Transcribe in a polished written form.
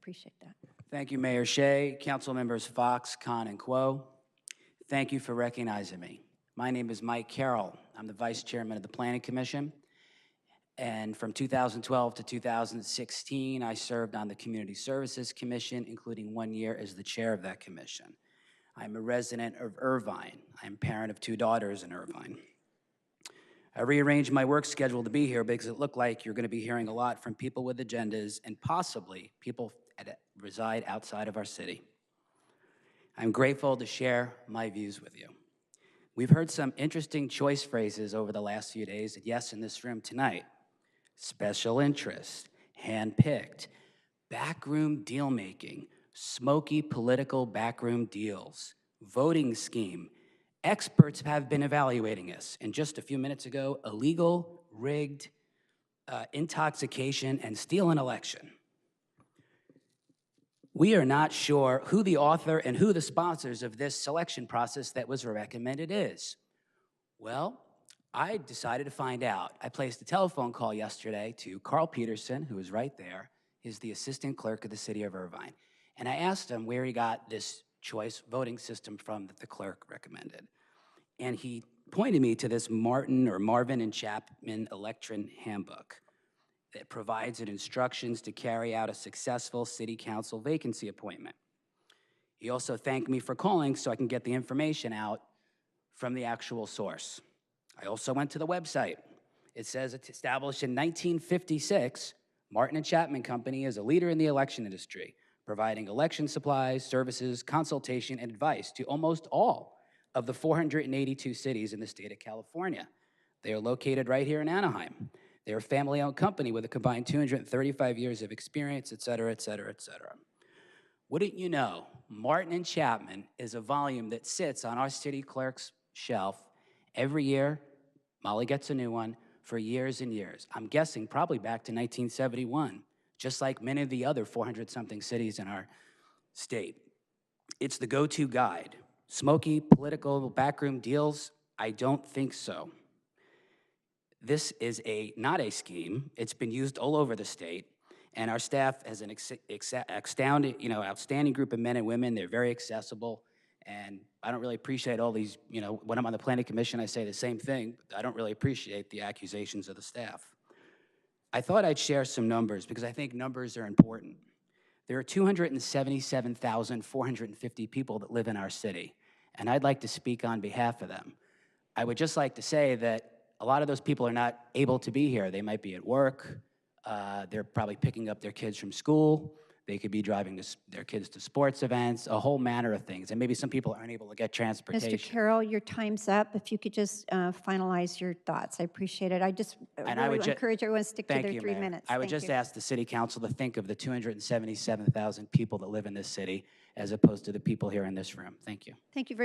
appreciate that. Thank you, Mayor Shea, Council Members Fox, Khan, and Quo. Thank you for recognizing me. My name is Mike Carroll. I'm the Vice Chairman of the Planning Commission. And from 2012 to 2016, I served on the Community Services Commission, including 1 year as the chair of that commission. I'm a resident of Irvine. I'm a parent of 2 daughters in Irvine. I rearranged my work schedule to be here because it looked like you're going to be hearing a lot from people with agendas and possibly people that reside outside of our city. I'm grateful to share my views with you. We've heard some interesting choice phrases over the last few days, and yes, in this room tonight. Special interest, handpicked, backroom deal-making, smoky political backroom deals, voting scheme. Experts have been evaluating us, and just a few minutes ago, illegal, rigged, intoxication, and steal an election. We are not sure who the author and who the sponsors of this selection process that was recommended is. Well, I decided to find out. I placed a telephone call yesterday to Carl Peterson, who is right there. He's the assistant clerk of the city of Irvine. And I asked him where he got this choice voting system from that the clerk recommended. And he pointed me to this Marvin and Chapman Electron Handbook that provides instructions to carry out a successful city council vacancy appointment. He also thanked me for calling so I can get the information out from the actual source. I also went to the website. It says it's established in 1956. Martin and Chapman Company is a leader in the election industry, providing election supplies, services, consultation, and advice to almost all of the 482 cities in the state of California. They are located right here in Anaheim. They're a family-owned company with a combined 235 years of experience, et cetera, et cetera, et cetera. Wouldn't you know, Martin and Chapman is a volume that sits on our city clerk's shelf every year. Molly gets a new one for years and years. I'm guessing probably back to 1971, just like many of the other 400-something cities in our state. It's the go-to guide. Smoky political backroom deals? I don't think so. This is not a scheme. It's been used all over the state, and our staff has an outstanding group of men and women. They're very accessible, and I don't really appreciate all these, when I'm on the Planning Commission, I say the same thing. I don't really appreciate the accusations of the staff. I thought I'd share some numbers because I think numbers are important. There are 277,450 people that live in our city, and I'd like to speak on behalf of them. I would just like to say that a lot of those people are not able to be here. They might be at work. They're probably picking up their kids from school. They could be driving their kids to sports events, a whole manner of things. And maybe some people aren't able to get transportation. Mr. Carroll, your time's up. If you could just finalize your thoughts, I appreciate it. I just really encourage everyone to stick to their 3 minutes. I would just ask the City Council to think of the 277,000 people that live in this city as opposed to the people here in this room. Thank you. Thank you very much.